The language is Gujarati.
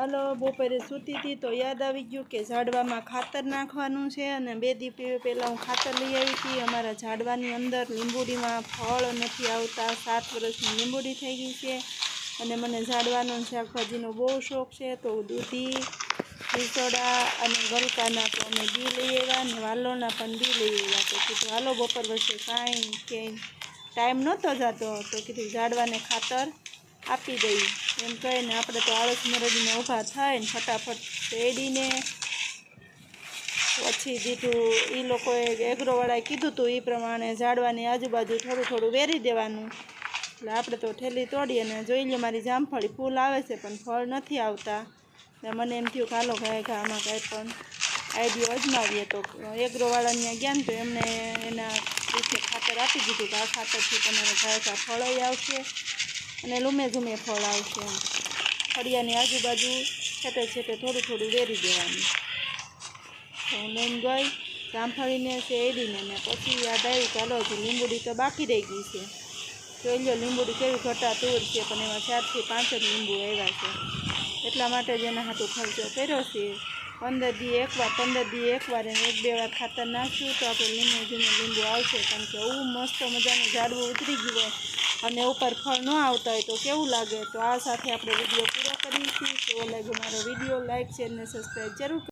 હલો, બપોરે સૂતી હતી તો યાદ આવી ગયું કે ઝાડવામાં ખાતર નાખવાનું છે અને 2 દી પહેલાં હું ખાતર લઈ આવી હતી। અમારા ઝાડવાની અંદર લીંબુડીમાં ફળ નથી આવતા, 7 વર્ષની લીંબુડી થઈ ગઈ છે અને મને ઝાડવાનો શાકભાજીનો બહુ શોખ છે। તો દૂધી, રીસોડા અને ગલકાના તો અમે બી લઈ આવ્યા અને વાલોના પણ બી લઈ આવ્યા। તો કીધું હાલો બપોર વચ્ચે કાંઈ કે ટાઈમ નહોતો જતો તો કીધું ઝાડવાને ખાતર આપી દઈ એમ કહીને આપણે તો આળસ મરડીને ઊભા થઈને ફટાફટ રેડીને પછી દીધું। એ લોકોએ એગ્રોવાળાએ કીધું હતું એ પ્રમાણે ઝાડવાની આજુબાજુ થોડું થોડું વેરી દેવાનું। એટલે આપણે તો ઠેલી તોડી અને જોઈ લે મારી જામફળી ફૂલ આવે છે પણ ફળ નથી આવતા। એટલે મને એમ થયું કે હાલો આમાં કાંઈ પણ આઈડિયો અજમાવીએ। તો એગ્રોવાળાને ત્યાં ગયા ને તો એમણે એના રીતે ખાતર આપી દીધું કે આ ખાતરથી તમારે ઘાયકા ફળોય આવશે અને લૂમે ઝૂમે ફળ આવશે એમ। ફળિયાની આજુબાજુ છેટે છેટે થોડું થોડું વેરી દેવાનું। તો હું લઈને ગઈ જામફળીને શેરડીને ને પછી યાદ આવ્યું કે હાલો હજી લીંબુડી તો બાકી રહી ગઈ છે। જોઈ લો લીંબુડી કેવી ઘટાતૂર છે પણ એમાં 4 થી 5 જ લીંબુ આવ્યા છે। એટલા માટે જ એના હાટું ખર્ચો કર્યો છે। 15 દી એકવાર એને 1-2 વાર ખાતર નાખ્યું તો આપણે લીંબુ ઝીણું લીંબુ આવશે। કારણ કે એવું મસ્ત મજાનું ઝાડવું ઉતરી ગયું હોય અને ઉપર ફળ ન આવતા હોય તો કેવું લાગે। તો આ સાથે આપણે વિડીયો પૂરો કરીશું। કેવો લાગ્યો મારો વિડીયો, લાઇક શેર ને સબસ્ક્રાઈબ જરૂર